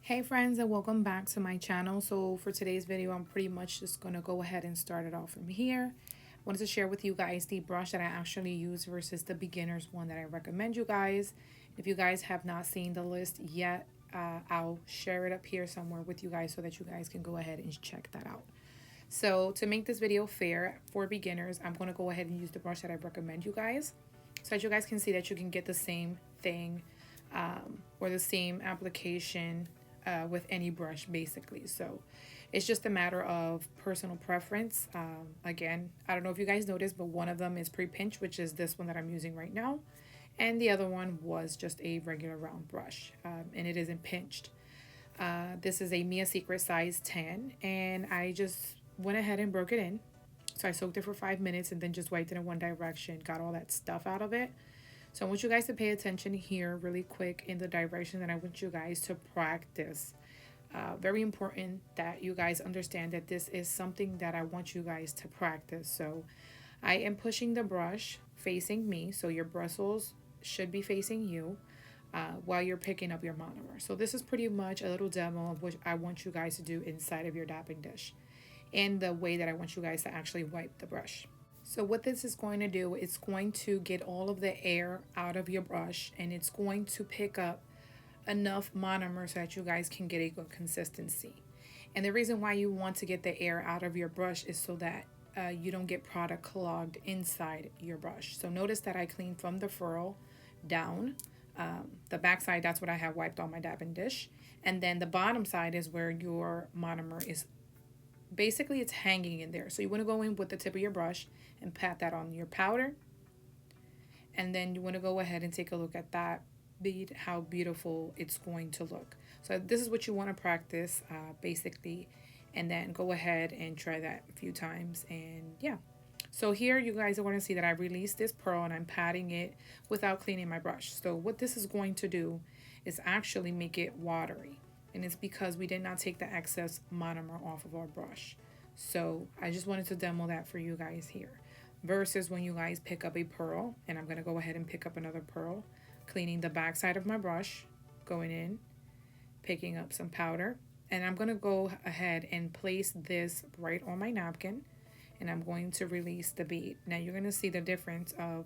Hey friends, and welcome back to my channel. So for today's video, I'm pretty much just going to go ahead and start it off from here. I wanted to share with you guys the brush that I actually use versus the beginner's one that I recommend you guys. If you guys have not seen the list yet, I'll share it up here somewhere with you guys so that you guys can go ahead and check that out. So to make this video fair for beginners, I'm going to go ahead and use the brush that I recommend you guys so that you guys can see that you can get the same thing or the same application with any brush basically. So it's just a matter of personal preference. Again, I don't know if you guys noticed, but one of them is pre-pinch, which is this one that I'm using right now, and the other one was just a regular round brush, and it isn't pinched. This is a Mia Secret size 10, and I just went ahead and broke it in. So I soaked it for 5 minutes and then just wiped it in one direction, got all that stuff out of it. So I want you guys to pay attention here really quick in the direction that I want you guys to practice. Very important that you guys understand that this is something that I want you guys to practice. So I am pushing the brush facing me, so your bristles should be facing you while you're picking up your monomer. So this is pretty much a little demo of what I want you guys to do inside of your dapping dish and the way that I want you guys to actually wipe the brush. So what this is going to do, it's going to get all of the air out of your brush, and it's going to pick up enough monomer so that you guys can get a good consistency. And the reason why you want to get the air out of your brush is so that you don't get product clogged inside your brush. So notice that I cleaned from the furrow down. The back side, that's what I have wiped on my dabbing dish. And then the bottom side is where your monomer is. Basically, it's hanging in there. So you want to go in with the tip of your brush and pat that on your powder. And then you want to go ahead and take a look at that bead, how beautiful it's going to look. So this is what you want to practice, basically. And then go ahead and try that a few times. And yeah. So here you guys are going to see that I released this pearl and I'm patting it without cleaning my brush. So what this is going to do is actually make it watery. And it's because we did not take the excess monomer off of our brush. So I just wanted to demo that for you guys here. Versus when you guys pick up a pearl, and I'm going to go ahead and pick up another pearl, cleaning the back side of my brush, going in, picking up some powder, and I'm going to go ahead and place this right on my napkin, and I'm going to release the bead. Now you're going to see the difference of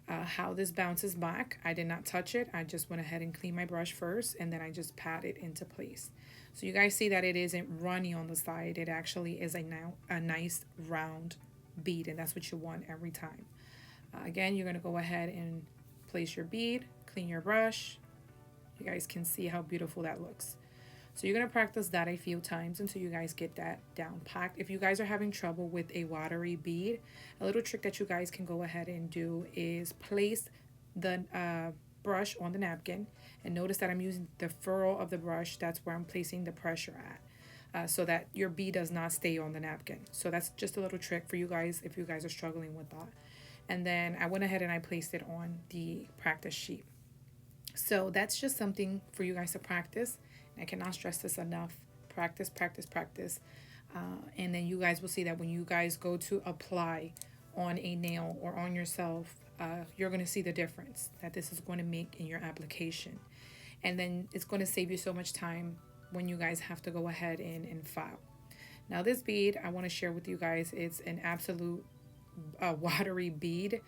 how this bounces back. I did not touch it. I just went ahead and cleaned my brush first, and then I just pat it into place. So you guys see that it isn't runny on the side. It actually is a nice round bead, and that's what you want every time. Again, you're going to go ahead and place your bead, clean your brush. You guys can see how beautiful that looks. So you're going to practice that a few times until you guys get that down packed. If you guys are having trouble with a watery bead, a little trick that you guys can go ahead and do is place the brush on the napkin, and notice that I'm using the furrow of the brush. That's where I'm placing the pressure at, so that your bead does not stay on the napkin. So that's just a little trick for you guys if you guys are struggling with that. And then I went ahead and I placed it on the practice sheet. So that's just something for you guys to practice. I cannot stress this enough. Practice, practice, practice. And then you guys will see that when you guys go to apply on a nail or on yourself, you're going to see the difference that this is going to make in your application. And then it's going to save you so much time when you guys have to go ahead and file. Now this bead I want to share with you guys, it's an absolute watery bead.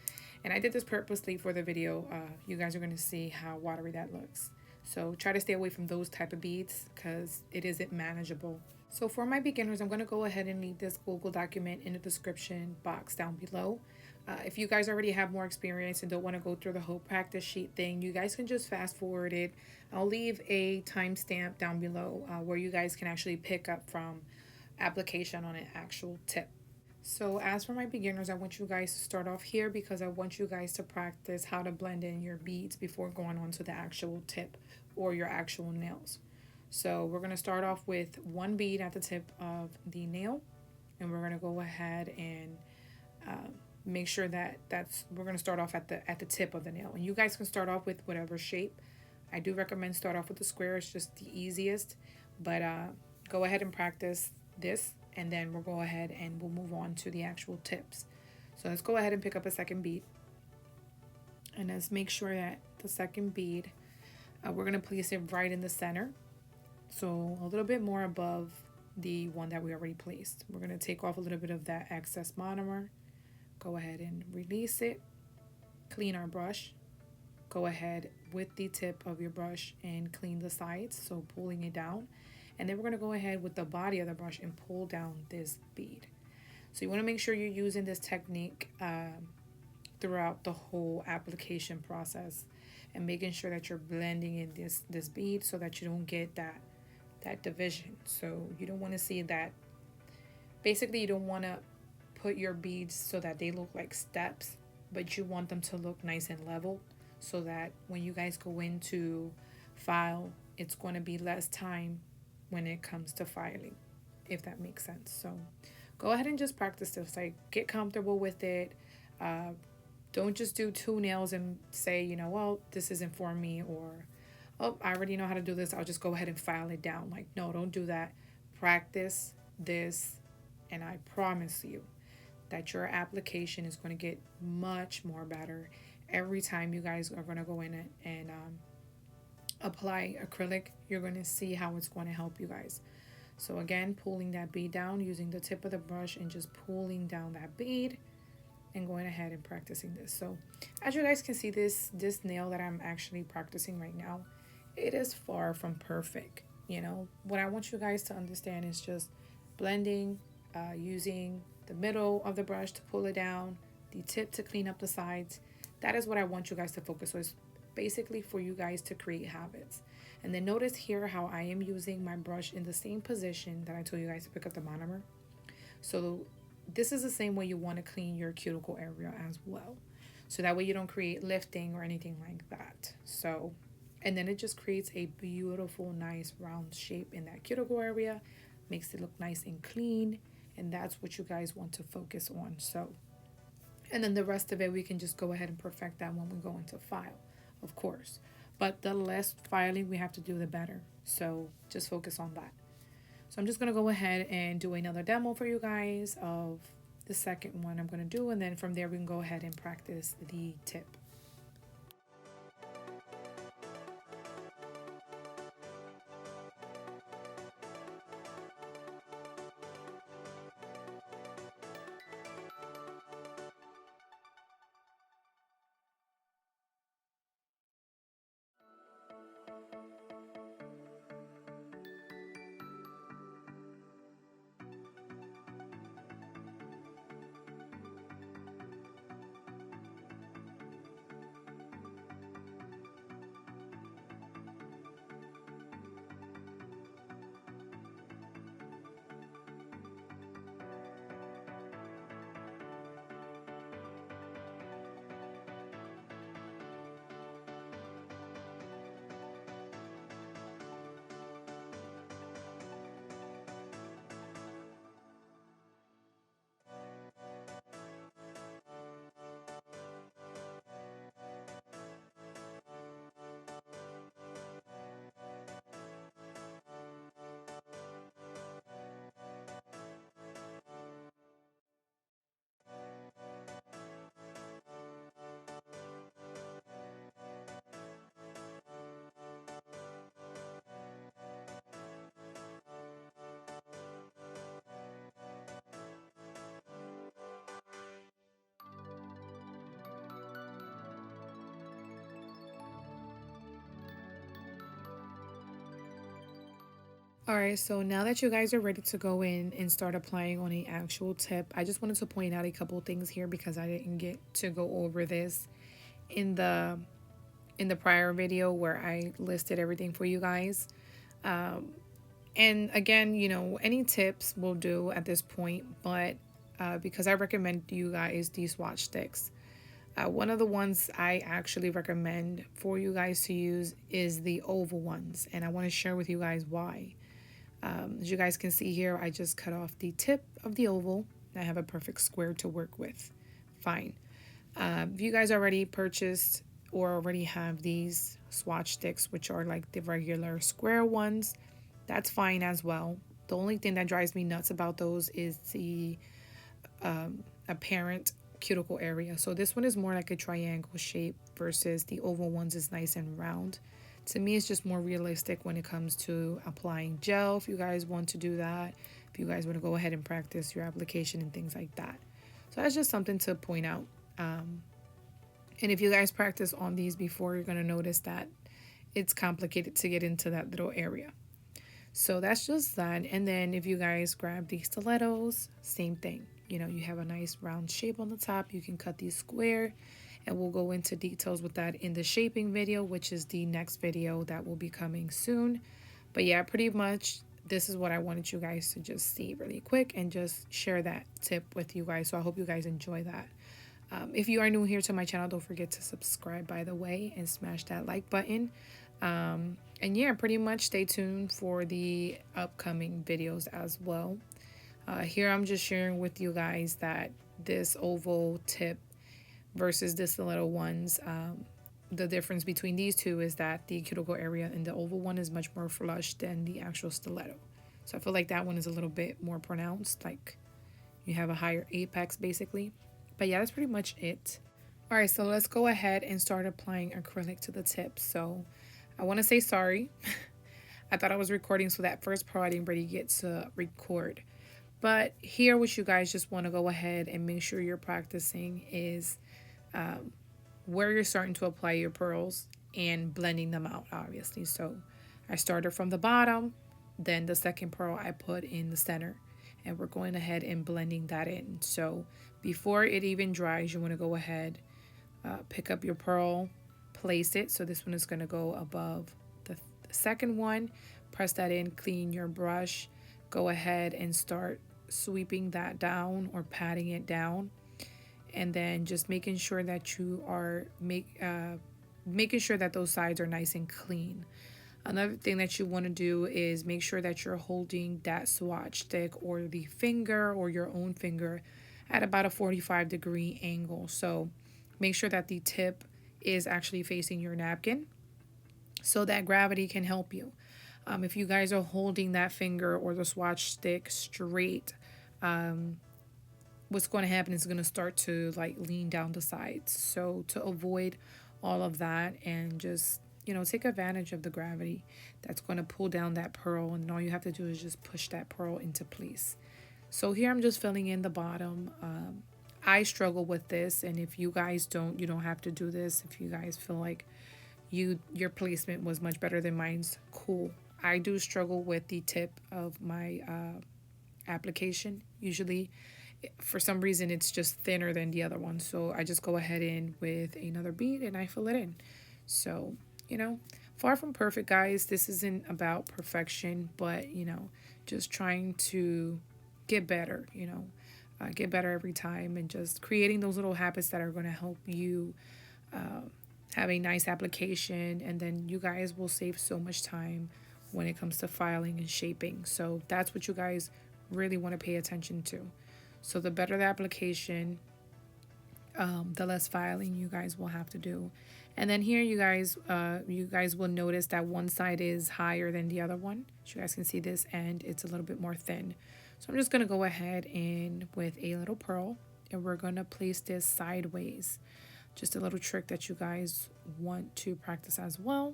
And I did this purposely for the video. You guys are going to see how watery that looks. So try to stay away from those type of beads because it isn't manageable. So for my beginners, I'm going to go ahead and leave this Google document in the description box down below. If you guys already have more experience and don't want to go through the whole practice sheet thing, you guys can just fast forward it. I'll leave a timestamp down below where you guys can actually pick up from application on an actual tip. So as for my beginners, I want you guys to start off here because I want you guys to practice how to blend in your beads before going on to the actual tip or your actual nails. So we're going to start off with one bead at the tip of the nail, and we're going to go ahead and make sure that we're going to start off at the tip of the nail. And you guys can start off with whatever shape. I do recommend start off with the square. It's just the easiest, but go ahead and practice this, and then we'll go ahead and we'll move on to the actual tips. So let's go ahead and pick up a second bead, and let's make sure that the second bead, we're going to place it right in the center. So a little bit more above the one that we already placed. We're going to take off a little bit of that excess monomer. Go ahead and release it. Clean our brush. Go ahead with the tip of your brush and clean the sides, so pulling it down. And then we're going to go ahead with the body of the brush and pull down this bead. So you want to make sure you're using this technique throughout the whole application process, and making sure that you're blending in this bead so that you don't get that division. So you don't want to see that. Basically, you don't want to put your beads so that they look like steps, but you want them to look nice and level, so that when you guys go into file, it's going to be less time when it comes to filing, if that makes sense. So go ahead and just practice this. Like, get comfortable with it. Don't just do two nails and say, you know, well, this isn't for me, or, oh, I already know how to do this, I'll just go ahead and file it down. Like, no, don't do that. Practice this, and I promise you that your application is going to get much more better every time you guys are going to go in it and apply acrylic. You're going to see how it's going to help you guys. So again, pulling that bead down using the tip of the brush and just pulling down that bead and going ahead and practicing this. So as you guys can see, this nail that I'm actually practicing right now, it is far from perfect. You know, what I want you guys to understand is just blending, using the middle of the brush to pull it down, the tip to clean up the sides. That is what I want you guys to focus on. It's basically for you guys to create habits. And then notice here how I am using my brush in the same position that I told you guys to pick up the monomer. So this is the same way you want to clean your cuticle area as well. So that way you don't create lifting or anything like that. So, and then it just creates a beautiful, nice round shape in that cuticle area. Makes it look nice and clean. And that's what you guys want to focus on. So, and then the rest of it, we can just go ahead and perfect that when we go into file, of course. But the less filing we have to do, the better. So just focus on that. So I'm just going to go ahead and do another demo for you guys of the second one I'm going to do. And then from there, we can go ahead and practice the tip. Alright, so now that you guys are ready to go in and start applying on the actual tip, I just wanted to point out a couple things here because I didn't get to go over this in the prior video where I listed everything for you guys. And again, you know, any tips will do at this point, but because I recommend you guys these Swatch sticks. One of the ones I actually recommend for you guys to use is the oval ones, and I want to share with you guys why. As you guys can see here, I just cut off the tip of the oval. I have a perfect square to work with. Fine. If you guys already purchased or already have these Swatch sticks, which are like the regular square ones, that's fine as well. The only thing that drives me nuts about those is the apparent cuticle area. So this one is more like a triangle shape versus the oval ones is nice and round. To me, it's just more realistic when it comes to applying gel, if you guys want to do that, if you guys want to go ahead and practice your application and things like that. So that's just something to point out. And if you guys practice on these before, you're going to notice that it's complicated to get into that little area. So that's just that. And then if you guys grab these stilettos, same thing. You know, you have a nice round shape on the top. You can cut these square, and we'll go into details with that in the shaping video, which is the next video that will be coming soon. But yeah, pretty much this is what I wanted you guys to just see really quick and just share that tip with you guys. So I hope you guys enjoy that. If you are new here to my channel, don't forget to subscribe, by the way, and smash that like button. And yeah, pretty much stay tuned for the upcoming videos as well. Here I'm just sharing with you guys that this oval tip versus the stiletto ones, the difference between these two is that the cuticle area in the oval one is much more flush than the actual stiletto. So I feel like that one is a little bit more pronounced, like you have a higher apex basically. But yeah, that's pretty much it. All right, so let's go ahead and start applying acrylic to the tip. So I want to say sorry. I thought I was recording, so that first part I didn't really get to record. But here, what you guys just want to go ahead and make sure you're practicing is where you're starting to apply your pearls and blending them out, obviously. So I started from the bottom, then the second pearl I put in the center, and we're going ahead and blending that in. So before it even dries, you want to go ahead, pick up your pearl, place it. So this one is going to go above the second one. Press that in, clean your brush, go ahead and start sweeping that down or patting it down, and then just making sure that you are making sure that those sides are nice and clean. Another thing that you want to do is make sure that you're holding that swatch stick or the finger or your own finger at about a 45-degree angle. So make sure that the tip is actually facing your napkin so that gravity can help you. If you guys are holding that finger or the swatch stick straight, what's going to happen is going to start to like lean down the sides. So to avoid all of that and just, you know, take advantage of the gravity that's going to pull down that pearl, and all you have to do is just push that pearl into place. So here I'm just filling in the bottom. I struggle with this, and if you guys don't, you don't have to do this. If you guys feel like your placement was much better than mine's, cool. I do struggle with the tip of my application. Usually, for some reason, it's just thinner than the other one. So I just go ahead in with another bead and I fill it in. So, you know, far from perfect, guys. This isn't about perfection, but, you know, just trying to get better, you know, get better every time, and just creating those little habits that are going to help you have a nice application. And then you guys will save so much time when it comes to filing and shaping. So that's what you guys really want to pay attention to. So the better the application, the less filing you guys will have to do. And then here you guys will notice that one side is higher than the other one. So you guys can see this end, it's a little bit more thin. So I'm just going to go ahead and with a little pearl, and we're going to place this sideways. Just a little trick that you guys want to practice as well.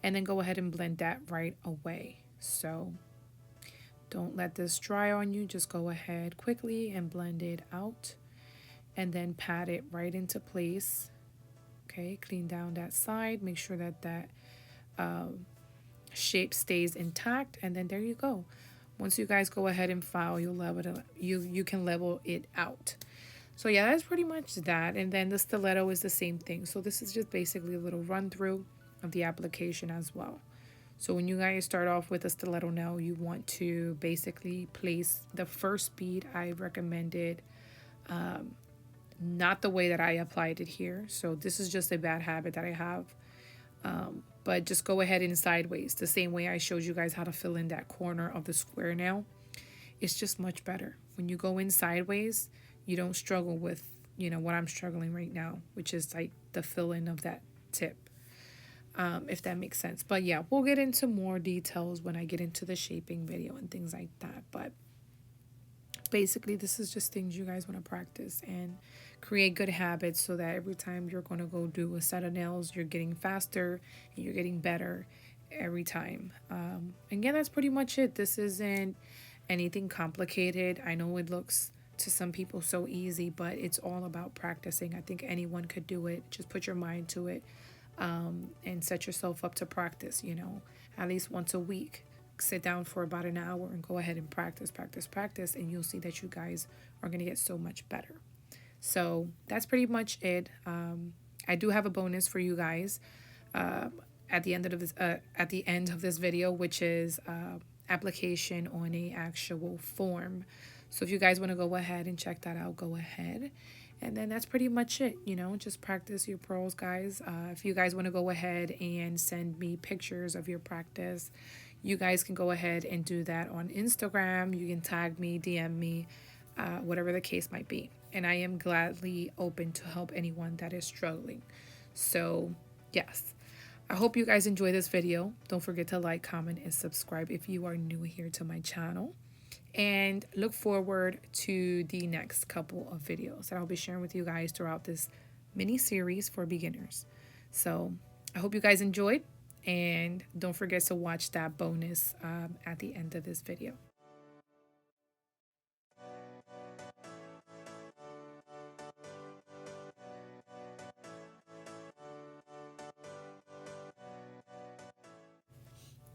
And then go ahead and blend that right away. So don't let this dry on you. Just go ahead quickly and blend it out. And then pat it right into place. Okay, clean down that side. Make sure that that shape stays intact. And then there you go. Once you guys go ahead and file, you'll level it, you can level it out. So yeah, that's pretty much that. And then the stiletto is the same thing. So this is just basically a little run through of the application as well. So when you guys start off with a stiletto nail, you want to basically place the first bead. I recommended not the way that I applied it here. So this is just a bad habit that I have. But just go ahead and sideways, the same way I showed you guys how to fill in that corner of the square nail. It's just much better. When you go in sideways, you don't struggle with, you know, what I'm struggling right now, which is like the fill in of that tip. If that makes sense. But yeah, we'll get into more details when I get into the shaping video and things like that. But Basically, this is just things you guys want to practice and create good habits so that every time you're going to go do a set of nails, you're getting faster and you're getting better every time. Again, that's pretty much it. This isn't anything complicated. I know it looks to some people so easy, but it's all about practicing. I think anyone could do it. Just put your mind to it, and set yourself up to practice, at least once a week. Sit down for about an hour and go ahead and practice, and you'll see that you guys are going to get so much better. So that's pretty much it. I do have a bonus for you guys at the end of this video, which is application on a actual form. So if you guys want to go ahead and check that out, go ahead. And then that's pretty much it. Just practice your pearls, guys. If you guys want to go ahead and send me pictures of your practice, you guys can go ahead and do that on Instagram. You can tag me, DM me, whatever the case might be. And I am gladly open to help anyone that is struggling. So, yes. I hope you guys enjoy this video. Don't forget to like, comment, and subscribe if you are new here to my channel. And look forward to the next couple of videos that I'll be sharing with you guys throughout this mini series for beginners. So I hope you guys enjoyed, and don't forget to watch that bonus at the end of this video.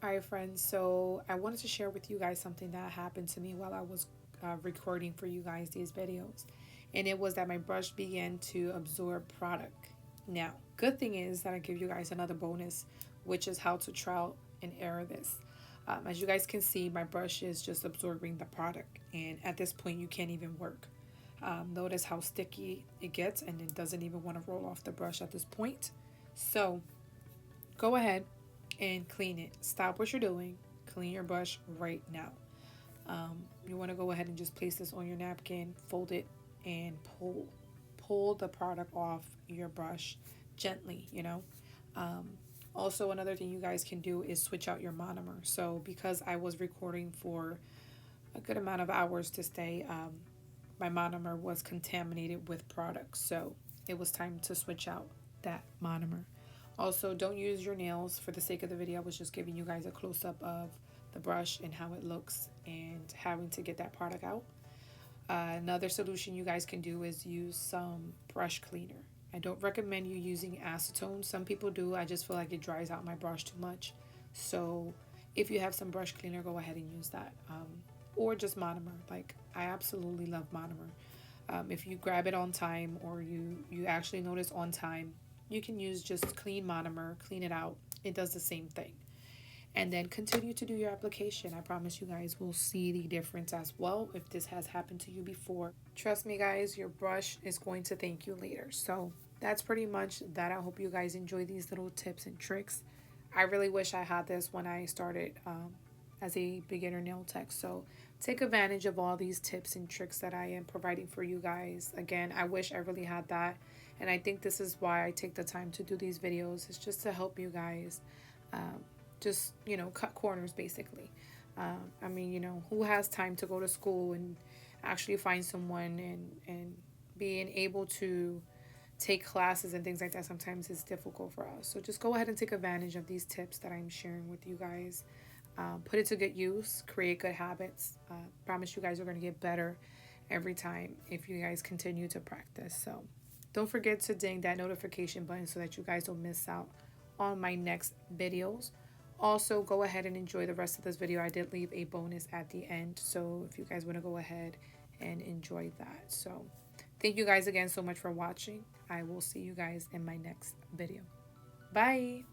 All right, friends, so I wanted to share with you guys something that happened to me while I was recording for you guys these videos. And it was that my brush began to absorb product. Now, good thing is that I give you guys another bonus, which is how to trial and error this. As you guys can see, my brush is just absorbing the product. And at this point, you can't even work. Notice how sticky it gets, and it doesn't even want to roll off the brush at this point. So, go ahead and clean it. Stop what you're doing. Clean your brush right now. You want to go ahead and just place this on your napkin, fold it, and pull the product off your brush gently. Also, another thing you guys can do is switch out your monomer. So because I was recording for a good amount of hours to stay, my monomer was contaminated with product, so it was time to switch out that monomer. Also, don't use your nails. For the sake of the video, I was just giving you guys a close-up of the brush and how it looks and having to get that product out. Another solution you guys can do is use some brush cleaner. I don't recommend you using acetone. Some people do. I just feel like it dries out my brush too much. So if you have some brush cleaner, go ahead and use that. Or just monomer. Like, I absolutely love monomer. If you grab it on time, or you actually notice on time, you can use just clean monomer, clean it out. It does the same thing. And then continue to do your application. I promise you guys will see the difference as well if this has happened to you before. Trust me, guys, your brush is going to thank you later. So that's pretty much that. I hope you guys enjoy these little tips and tricks. I really wish I had this when I started as a beginner nail tech. So take advantage of all these tips and tricks that I am providing for you guys. Again, I wish I really had that. And I think this is why I take the time to do these videos. It's just to help you guys just, cut corners, basically. I mean, who has time to go to school and actually find someone and being able to take classes and things like that sometimes is difficult for us. So just go ahead and take advantage of these tips that I'm sharing with you guys. Put it to good use, create good habits. Promise you guys are going to get better every time if you guys continue to practice. So don't forget to ding that notification button so that you guys don't miss out on my next videos. Also, go ahead and enjoy the rest of this video. I did leave a bonus at the end, so if you guys want to go ahead and enjoy that. So thank you guys again so much for watching. I will see you guys in my next video. Bye.